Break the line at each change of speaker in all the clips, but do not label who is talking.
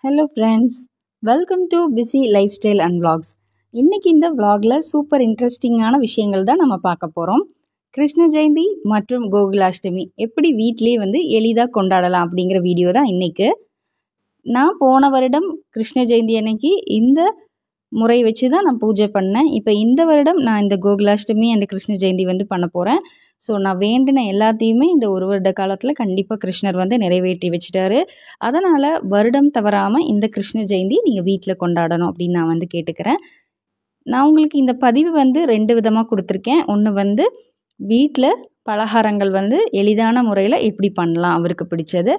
Hello friends, welcome to busy life style and vlogs. இன்னைக்கு இந்த vlogல சூப்பர் இன்ட்ரெஸ்டிங்கான விஷயங்கள் தான் நம்ம பார்க்க போகிறோம். கிருஷ்ண ஜெயந்தி மற்றும் கோகுலாஷ்டமி எப்படி வீட்டிலேயே எளிதாக கொண்டாடலாம் அப்படிங்கிற வீடியோ தான் இன்னைக்கு. நான் போன வருடம் கிருஷ்ண ஜெயந்தி அன்னைக்கு இந்த முறை வச்சு தான் நான் பூஜை பண்ணேன். இப்போ இந்த வருடம் நான் இந்த கோகுலாஷ்டமி அண்ட் கிருஷ்ண ஜெயந்தி பண்ண போகிறேன். ஸோ நான் வேண்டின எல்லாத்தையுமே இந்த ஒரு வருட காலத்தில் கண்டிப்பாக கிருஷ்ணர் நிறைவேற்றி வச்சுட்டாரு. அதனால் வருடம் தவறாமல் இந்த கிருஷ்ண ஜெயந்தி நீங்கள் வீட்டில் கொண்டாடணும் அப்படின்னு நான் கேட்டுக்கிறேன். நான் உங்களுக்கு இந்த பதிவு 2 விதமாக கொடுத்துருக்கேன். ஒன்று வீட்டில் பலகாரங்கள் எளிதான முறையில் எப்படி பண்ணலாம் அவருக்கு பிடிச்சது.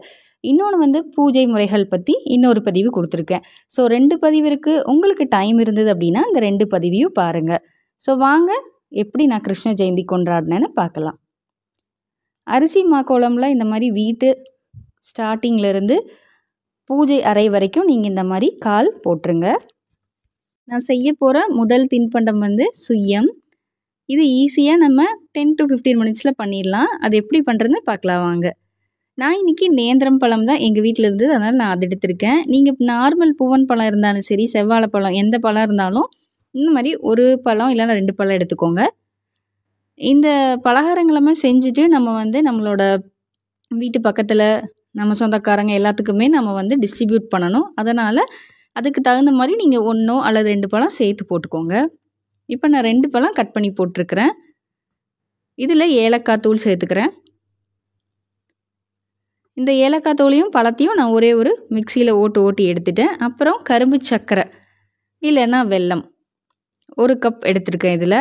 இன்னொன்று பூஜை முறைகள் பற்றி இன்னொரு பதிவு கொடுத்துருக்கேன். ஸோ 2 பதிவு இருக்குது. உங்களுக்கு டைம் இருந்தது அப்படின்னா இந்த 2 பதிவையும் பாருங்கள். ஸோ வாங்க எப்படி நான் கிருஷ்ண ஜெயந்தி கொண்டாடினேன்னு பார்க்கலாம். அரிசி மாக்கோளமில் இந்த மாதிரி வீட்டு ஸ்டார்டிங்கிலேருந்து பூஜை அறை வரைக்கும் நீங்கள் இந்த மாதிரி கால் போட்டுருங்க. நான் செய்ய போகிற முதல் தின்பண்டம் சுய்யம். இது ஈஸியாக நம்ம 10 to 15 மினிட்ஸில் பண்ணிடலாம். அது எப்படி பண்ணுறதுன்னு பார்க்கலாம் வாங்க. நான் இன்றைக்கி நேந்திரம் பழம் தான் எங்கள் வீட்டில் இருந்தது, அதனால் நான் அதை எடுத்திருக்கேன். நீங்கள் நார்மல் பூவன் பழம் இருந்தாலும் சரி, செவ்வாழை பழம் எந்த பழம் இருந்தாலும் இந்த மாதிரி ஒரு பழம் இல்லைன்னா 2 பழம் எடுத்துக்கோங்க. இந்த பலகாரங்களெல்லாம் செஞ்சுட்டு நம்ம நம்மளோட வீட்டு பக்கத்தில் நம்ம சொந்தக்காரங்க எல்லாத்துக்குமே நம்ம டிஸ்ட்ரிபியூட் பண்ணணும். அதனால் அதுக்கு தகுந்த மாதிரி நீங்கள் 1 அல்லது 2 பழம் சேர்த்து போட்டுக்கோங்க. இப்போ நான் 2 பழம் கட் பண்ணி போட்டிருக்கிறேன். இதில் ஏலக்காய் தூள் சேர்த்துக்கிறேன். இந்த ஏலக்காய் தூளையும் பழத்தையும் நான் ஒரே ஒரு மிக்சியில் ஓட்டி எடுத்துட்டேன். அப்புறம் கரும்பு சர்க்கரை இல்லைன்னா வெல்லம் 1 கப் எடுத்துருக்கேன். இதில்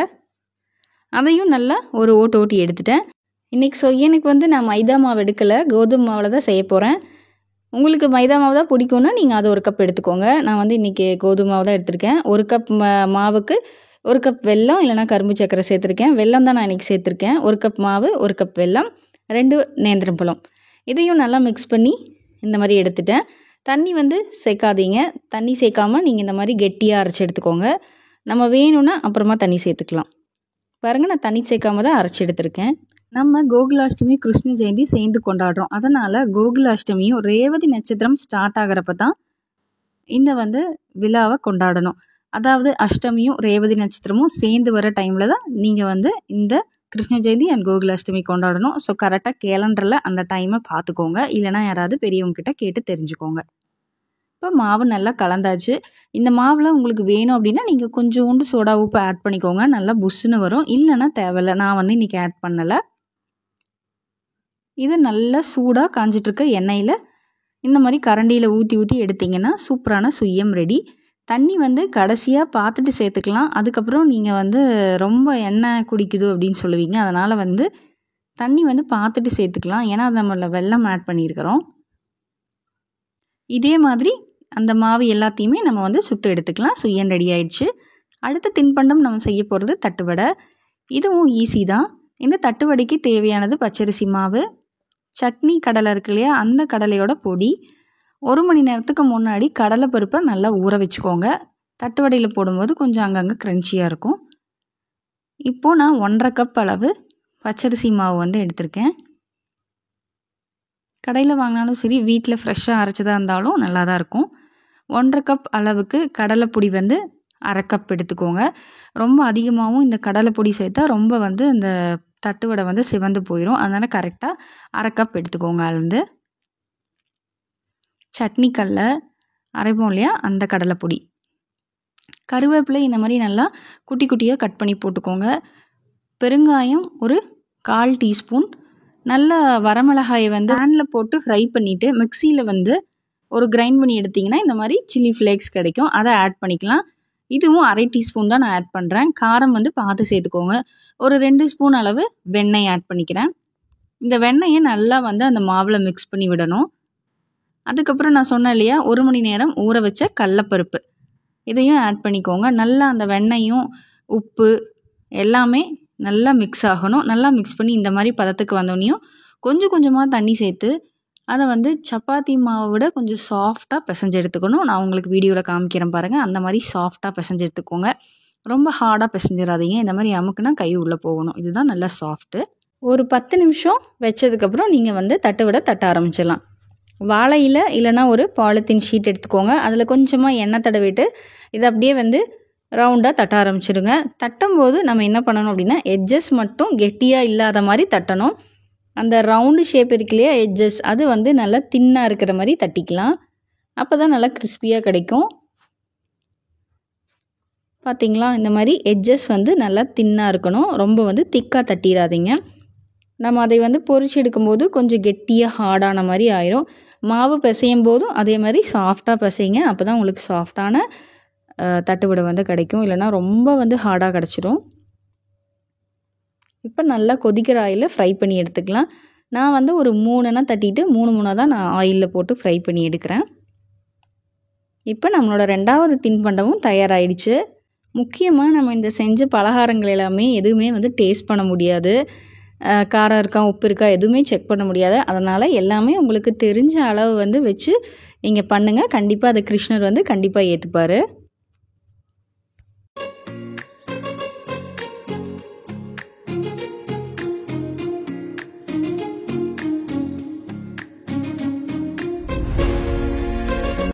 அதையும் நல்லா ஒரு ஓட்டி எடுத்துட்டேன். இன்றைக்கி சொய்யனுக்கு நான் மைதா மாவு எடுக்கலை, கோதுமை மாவில் தான் செய்ய போகிறேன். உங்களுக்கு மைதா மாவு தான் பிடிக்கும்னா நீங்கள் அது 1 கப் எடுத்துக்கோங்க. நான் இன்றைக்கி கோதுமை மாவு தான் எடுத்திருக்கேன். 1 கப் மாவுக்கு 1 கப் வெல்லம் இல்லைனா கரும்பு சர்க்கரை சேர்த்துருக்கேன். வெல்லம் தான் நான் இன்றைக்கி சேர்த்துருக்கேன். 1 கப் மாவு, 1 கப் வெல்லம், 2 நேந்திரம் பழம். இதையும் நல்லா மிக்ஸ் பண்ணி இந்த மாதிரி எடுத்துட்டேன். தண்ணி சேர்க்காதீங்க. தண்ணி சேர்க்காமல் நீங்கள் இந்த மாதிரி கெட்டியாக அரைச்சி எடுத்துக்கோங்க. நம்ம வேணும்னா அப்புறமா தண்ணி சேர்த்துக்கலாம். பாருங்கள், நான் தண்ணி சேர்க்காம தான் அரைச்சி எடுத்திருக்கேன். நம்ம கோகுலாஷ்டமி கிருஷ்ண ஜெயந்தி சேர்ந்து கொண்டாடுறோம். அதனால் கோகுலாஷ்டமியும் ரேவதி நட்சத்திரம் ஸ்டார்ட் ஆகிறப்ப தான் இந்த விழாவை கொண்டாடணும். அதாவது அஷ்டமியும் ரேவதி நட்சத்திரமும் சேர்ந்து வர டைமில் தான் நீங்கள் இந்த கிருஷ்ண ஜெயந்தி அண்ட் கோகுலாஷ்டமி கொண்டாடணும். ஸோ கரெக்டாக கேலண்டரில் அந்த டைமை பார்த்துக்கோங்க. இல்லைனா யாராவது பெரியவங்ககிட்ட கேட்டு தெரிஞ்சுக்கோங்க. இப்போ மாவு நல்லா கலந்தாச்சு. இந்த மாவில் உங்களுக்கு வேணும் அப்படின்னா நீங்கள் கொஞ்சோண்டு சோடா உப்பு ஆட் பண்ணிக்கோங்க. நல்லா புஷ்ஷுன்னு வரும். இல்லைன்னா தேவையில்லை. நான் இன்றைக்கி ஆட் பண்ணலை. இது நல்லா சூடாக காஞ்சிட்ருக்க எண்ணெயில் இந்த மாதிரி கரண்டியில் ஊற்றி எடுத்திங்கன்னா சூப்பரான சுய்யம் ரெடி. தண்ணி கடைசியாக பார்த்துட்டு சேர்த்துக்கலாம். அதுக்கப்புறம் நீங்கள் ரொம்ப எண்ணெய் குடிக்குது அப்படின்னு சொல்லுவீங்க. அதனால் தண்ணி பார்த்துட்டு சேர்த்துக்கலாம். ஏன்னா நம்மள வெல்லம் ஆட் பண்ணியிருக்கிறோம். இதே மாதிரி அந்த மாவு எல்லாத்தையுமே நம்ம சுட்டு எடுத்துக்கலாம். சுய்யம் ரெடி ஆயிடுச்சு. அடுத்த தின்பண்டம் நம்ம செய்ய போகிறது தட்டுவடை. இதுவும் ஈஸி தான். இந்த தட்டுவடைக்கு தேவையானது பச்சரிசி மாவு, சட்னி கடலை இருக்கு இல்லையா, அந்த கடலையோட பொடி. 1 மணி நேரத்துக்கு முன்னாடி கடலைப்பருப்பை நல்லா ஊற வச்சுக்கோங்க. தட்டுவடையில் போடும்போது கொஞ்சம் அங்கங்கே க்ரன்ச்சியாக இருக்கும். இப்போது நான் 1.5 கப் அளவு பச்சரிசி மாவு எடுத்திருக்கேன். கடையில் வாங்கினாலும் சரி, வீட்டில் ஃப்ரெஷ்ஷாக அரைச்சதாக இருந்தாலும் நல்லா தான் இருக்கும். 1.5 கப் அளவுக்கு கடலைப்பொடி 1/2 கப் எடுத்துக்கோங்க. ரொம்ப அதிகமாகவும் இந்த கடலைப்பொடி சேர்த்தா ரொம்ப இந்த தட்டுவடை சிவந்து போயிடும். அதனால் கரெக்டாக 1/2 கப் எடுத்துக்கோங்க. அதுலேருந்து சட்னி கடலை அரைப்போம் இல்லையா, அந்த கடலைப்பொடி. கருவேப்பிலை இந்த மாதிரி நல்லா குட்டி குட்டியாக கட் பண்ணி போட்டுக்கோங்க. பெருங்காயம் ஒரு 1/4 டீஸ்பூன். நல்ல வரமிளகாயை பேனில் போட்டு ஃப்ரை பண்ணிவிட்டு மிக்சியில் ஒரு கிரைண்ட் பண்ணி எடுத்திங்கன்னா இந்த மாதிரி சில்லி ஃப்ளேக்ஸ் கிடைக்கும். அதை ஆட் பண்ணிக்கலாம். இதுவும் 1/2 டீஸ்பூன் தான் நான் ஆட் பண்ணுறேன். காரம் பார்த்து சேர்த்துக்கோங்க. ஒரு 2 ஸ்பூன் அளவு வெண்ணெய் ஆட் பண்ணிக்கிறேன். இந்த வெண்ணெயை நல்லா அந்த மாவில் மிக்ஸ் பண்ணி விடணும். அதுக்கப்புறம் நான் சொன்னேன் இல்லையா, 1 மணி நேரம் ஊற வச்ச கடலைப்பருப்பு, இதையும் ஆட் பண்ணிக்கோங்க. நல்லா அந்த வெண்ணெயும் உப்பு எல்லாமே நல்லா மிக்ஸ் ஆகணும். நல்லா மிக்ஸ் பண்ணி இந்த மாதிரி பதத்துக்கு வந்தோடனையும் கொஞ்சம் கொஞ்சமாக தண்ணி சேர்த்து அதை சப்பாத்தி மாவை விட கொஞ்சம் சாஃப்டாக பிசைஞ்சு எடுத்துக்கணும். நான் உங்களுக்கு வீடியோவில் காமிக்கிறேன் பாருங்கள். அந்த மாதிரி சாஃப்டாக பிசைஞ்சு எடுத்துக்கோங்க. ரொம்ப ஹார்டாக பிசைஞ்சிடாதீங்க. இந்த மாதிரி அமுக்குனா கை உள்ளே போகணும். இதுதான் நல்லா சாஃப்ட்டு. ஒரு 10 நிமிஷம் வச்சதுக்கப்புறம் நீங்கள் தட்டுவடை தட்ட ஆரம்பிச்சிடலாம். வாழை இலை இல்லைனா ஒரு பாலித்தீன் ஷீட் எடுத்துக்கோங்க. அதில் கொஞ்சமாக எண்ணெய் தடவிட்டு இதை அப்படியே வந்து ரவுண்டாக தட்ட ஆரம்பிச்சிடுங்க. தட்டும்போது நம்ம என்ன பண்ணணும் அப்படின்னா எட்ஜஸ் மட்டும் கெட்டியாக இல்லாத மாதிரி தட்டணும். அந்த ரவுண்டு ஷேப் இருக்கு இல்லையா எட்ஜஸ், அது வந்து நல்லா தின்னாக இருக்கிற மாதிரி தட்டிக்கலாம். அப்போ தான் நல்லா கிறிஸ்பியாக கிடைக்கும். பார்த்திங்களா, இந்த மாதிரி எட்ஜஸ் வந்து நல்லா தின்னாக இருக்கணும். ரொம்ப வந்து திக்காக தட்டிடாதீங்க. நம்ம அதை வந்து பொரிச்சு எடுக்கும்போது கொஞ்சம் கெட்டியாக ஹார்டான மாதிரி ஆயிரும். மாவு பிசையும் போதும் அதே மாதிரி சாஃப்டாக பிசைங்க. அப்போ தான் உங்களுக்கு சாஃப்டான தட்டுவடை வந்து கிடைக்கும். இல்லைனா ரொம்ப வந்து ஹார்டாக கிடச்சிரும். இப்போ நல்லா கொதிக்கிற ஆயிலில் ஃப்ரை பண்ணி எடுத்துக்கலாம். நான் வந்து ஒரு 3 தட்டிட்டு 3 தான் நான் ஆயிலில் போட்டு ஃப்ரை பண்ணி எடுக்கிறேன். இப்போ நம்மளோட 2வது தின்பண்டமும் தயாராகிடுச்சு. முக்கியமாக நம்ம இந்த செஞ்ச பலகாரங்கள் எல்லாமே எதுவுமே வந்து டேஸ்ட் பண்ண முடியாது. காரம் இருக்கா உப்பு இருக்கா எதுவுமே செக் பண்ண முடியாது. அதனால் எல்லாமே உங்களுக்கு தெரிஞ்ச அளவு வந்து வச்சு நீங்கள் பண்ணுங்கள். கண்டிப்பாக அதை கிருஷ்ணர் வந்து கண்டிப்பாக ஏற்றுப்பார்.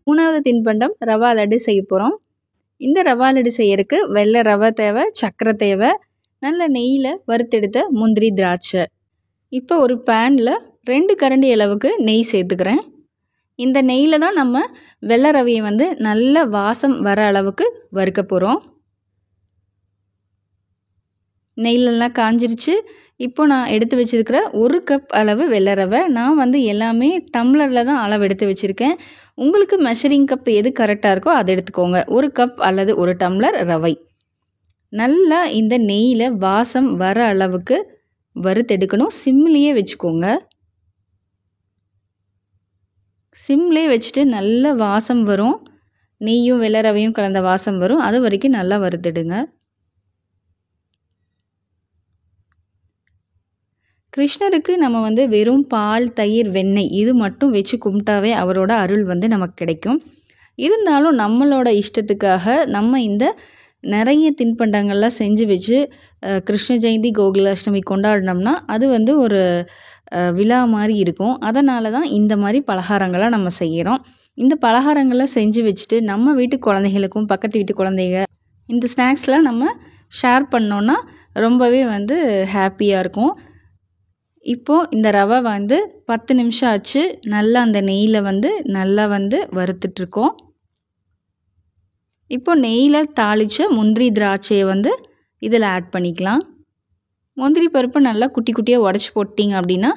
மூணாவது தின்பண்டம் ரவா லட்டு செய்ய போகிறோம். இந்த ரவா லட்டு செய்யறதுக்கு வெள்ளை ரவை தேவை, சர்க்கரை தேவை, நல்ல நெய்யில் வறுத்தெடுத்த முந்திரி திராட்சை. இப்போ ஒரு பேனில் 2 கரண்டி அளவுக்கு நெய் சேர்த்துக்கிறேன். இந்த நெய்யில் தான் நம்ம வெள்ளை ரவையை வந்து நல்ல வாசம் வர அளவுக்கு வறுக்க போகிறோம். நெய்லெல்லாம் காஞ்சிருச்சு. இப்போ நான் எடுத்து வச்சுருக்கிற 1 கப் அளவு வெள்ளை ரவை. நான் வந்து எல்லாமே டம்ளரில் தான் அளவு எடுத்து வச்சுருக்கேன். உங்களுக்கு மெஷரிங் கப் எது கரெக்டாக இருக்கோ அதை எடுத்துக்கோங்க. 1 கப் அல்லது 1 டம்ளர் ரவை நல்லா இந்த நெய்யில் வாசம் வர அளவுக்கு வறுத்தெடுக்கணும். சிம்லேயே வச்சுக்கோங்க. சிம்லேயே வச்சுட்டு நல்ல வாசம் வரும். நெய்யும் வெள்ளை ரவையும் கலந்த வாசம் வரும். அது வரைக்கும் நல்லா வறுத்தெடுங்க. கிருஷ்ணருக்கு நம்ம வந்து வெறும் பால், தயிர், வெண்ணெய் இது மட்டும் வச்சு கும்பிட்டாவே அவரோட அருள் வந்து நமக்கு கிடைக்கும். இருந்தாலும் நம்மளோட இஷ்டத்துக்காக நம்ம இந்த நிறைய தின்பண்டங்கள்லாம் செஞ்சு வச்சு கிருஷ்ண ஜெயந்தி கோகுலாஷ்டமி கொண்டாடினோம்னா அது வந்து ஒரு விழா மாதிரி இருக்கும். அதனால தான் இந்த மாதிரி பலகாரங்களை நம்ம செய்கிறோம். இந்த பலகாரங்களை செஞ்சு வச்சுட்டு நம்ம வீட்டு குழந்தைகளுக்கும் பக்கத்து வீட்டு குழந்தைங்க இந்த ஸ்நாக்ஸ்லாம் நம்ம ஷேர் பண்ணோன்னா ரொம்பவே வந்து ஹாப்பியாக இருக்கும். இப்போது இந்த ரவை வந்து 10 நிமிஷம் ஆச்சு. நல்லா அந்த நெய்யில் வந்து நல்லா வந்து வறுத்துட்ருக்கோம். இப்போ நெய்யில் தாளித்த முந்திரி திராட்சையை வந்து இதில் ஆட் பண்ணிக்கலாம். முந்திரி பருப்பு நல்லா குட்டி குட்டியாக உடச்சி போட்டிங்க அப்படின்னா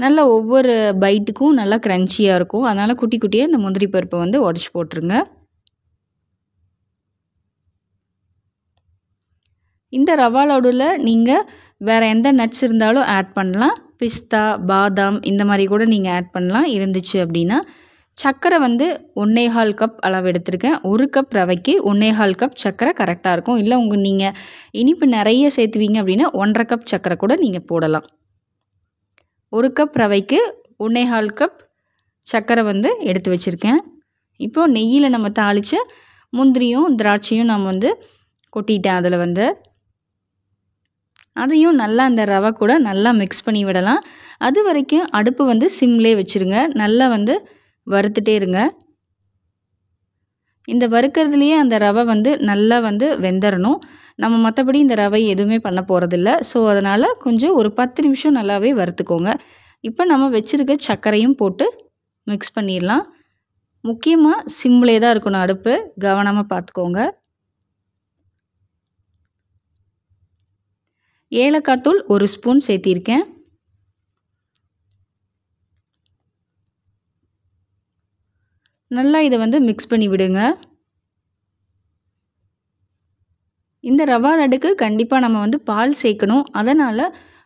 நல்லா ஒவ்வொரு பைட்டுக்கும் நல்லா க்ரன்ச்சியாக இருக்கும். அதனால் குட்டி குட்டியாக இந்த முந்திரி பருப்பை வந்து உடச்சி போட்டுருங்க. இந்த ரவா லட்டுவில் நீங்கள் வேறு எந்த நட்ஸ் இருந்தாலும் ஆட் பண்ணலாம். பிஸ்தா, பாதாம் இந்த மாதிரி கூட நீங்கள் ஆட் பண்ணலாம் இருந்துச்சு அப்படின்னா. சர்க்கரை வந்து 1.25 கப் அளவு எடுத்திருக்கேன். 1 கப் ரவைக்கு 1.25 கப் சர்க்கரை கரெக்டாக இருக்கும். இல்லை நீங்கள் இனிப்பு நிறைய சேர்த்துவீங்க அப்படின்னா 1.5 கப் சர்க்கரை கூட நீங்கள் போடலாம். 1 கப் ரவைக்கு 1.25 கப் சர்க்கரை வந்து எடுத்து வச்சுருக்கேன். இப்போது நெய்யில் நம்ம தாளித்த முந்திரியும் திராட்சையும் நம்ம வந்து கொட்டிட்டேன். அதில் வந்து அதையும் நல்லா அந்த ரவை கூட நல்லா மிக்ஸ் பண்ணி விடலாம். அது வரைக்கும் அடுப்பு வந்து சிம்லே வச்சுருங்க. நல்லா வந்து வறுத்துட்டே இருங்க. இந்த வறுக்கிறதுலையே அந்த ரவை வந்து நல்லா வந்து வெந்துடணும். நம்ம மற்றபடி இந்த ரவை எதுவுமே பண்ண போகிறதில்ல. ஸோ அதனால் கொஞ்சம் ஒரு 10 நிமிஷம் நல்லாவே வறுத்துக்கோங்க. இப்போ நம்ம வச்சுருக்க சர்க்கரையும் போட்டு மிக்ஸ் பண்ணிடலாம். முக்கியமாக சிம்லே தான் இருக்கணும் அடுப்பு. கவனமாக பார்த்துக்கோங்க. ஏலக்காய் தூள் 1 ஸ்பூன் சேர்த்திருக்கேன். நல்லா இதை வந்து மிக்ஸ் பண்ணி விடுங்க. இந்த ரவா லட்டுக்கு கண்டிப்பாக நம்ம வந்து பால் சேர்க்கணும். அதனால்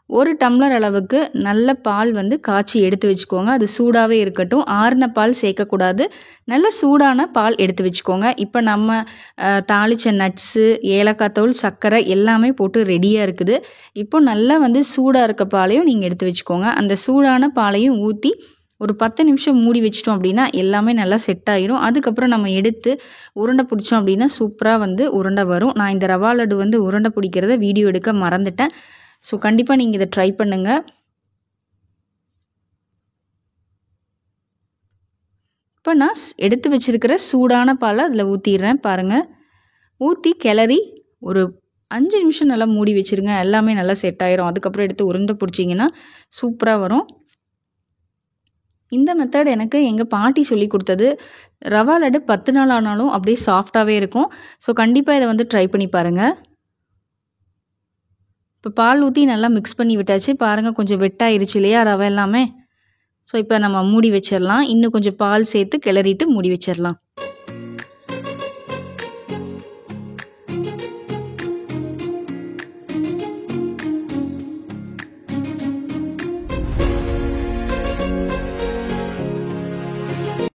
1 டம்ளர் அளவுக்கு நல்ல பால் வந்து காய்ச்சி எடுத்து வச்சுக்கோங்க. அது சூடாகவே இருக்கட்டும். ஆறின பால் சேர்க்கக்கூடாது. நல்ல சூடான பால் எடுத்து வச்சுக்கோங்க. இப்போ நம்ம தாளித்த நட்ஸு, ஏலக்காய் தூள், சர்க்கரை எல்லாமே போட்டு ரெடியாக இருக்குது. இப்போ நல்லா வந்து சூடாக இருக்க பாலையும் நீங்கள் எடுத்து வச்சுக்கோங்க. அந்த சூடான பாலையும் ஊற்றி ஒரு 10 நிமிஷம் மூடி வச்சிட்டோம் அப்படின்னா எல்லாமே நல்லா செட் ஆயிரும். அதுக்கப்புறம் நம்ம எடுத்து உருண்டை பிடிச்சோம் அப்படின்னா சூப்பராக வந்து உருண்டை வரும். நான் இந்த ரவா லட்டு வந்து உருண்டை பிடிக்கிறத வீடியோ எடுக்க மறந்துட்டேன். ஸோ கண்டிப்பாக நீங்கள் இதை ட்ரை பண்ணுங்கள். இப்போ நான் எடுத்து வச்சுருக்கிற சூடான பாலை அதில் ஊற்றிடுறேன். பாருங்கள், ஊற்றி கிளறி ஒரு 5 நிமிஷம் நல்லா மூடி வச்சுருங்க. எல்லாமே நல்லா செட் ஆயிரும். அதுக்கப்புறம் எடுத்து உருண்டை பிடிச்சிங்கன்னா சூப்பராக வரும். இந்த மெத்தட் எனக்கு எங்கள் பாட்டி சொல்லி கொடுத்தது. ரவா லட்டு 10 நாள் ஆனாலும் அப்படியே சாஃப்டாகவே இருக்கும். ஸோ கண்டிப்பாக இதை வந்து ட்ரை பண்ணி பாருங்கள். இப்போ பால் ஊற்றி நல்லா மிக்ஸ் பண்ணி விட்டாச்சு. பாருங்கள், கொஞ்சம் வெட்டாயிருச்சு இல்லையா ரவை எல்லாமே. ஸோ இப்போ நம்ம மூடி வச்சிடலாம். இன்னும் கொஞ்சம் பால் சேர்த்து கிளறிட்டு மூடி வச்சிடலாம்.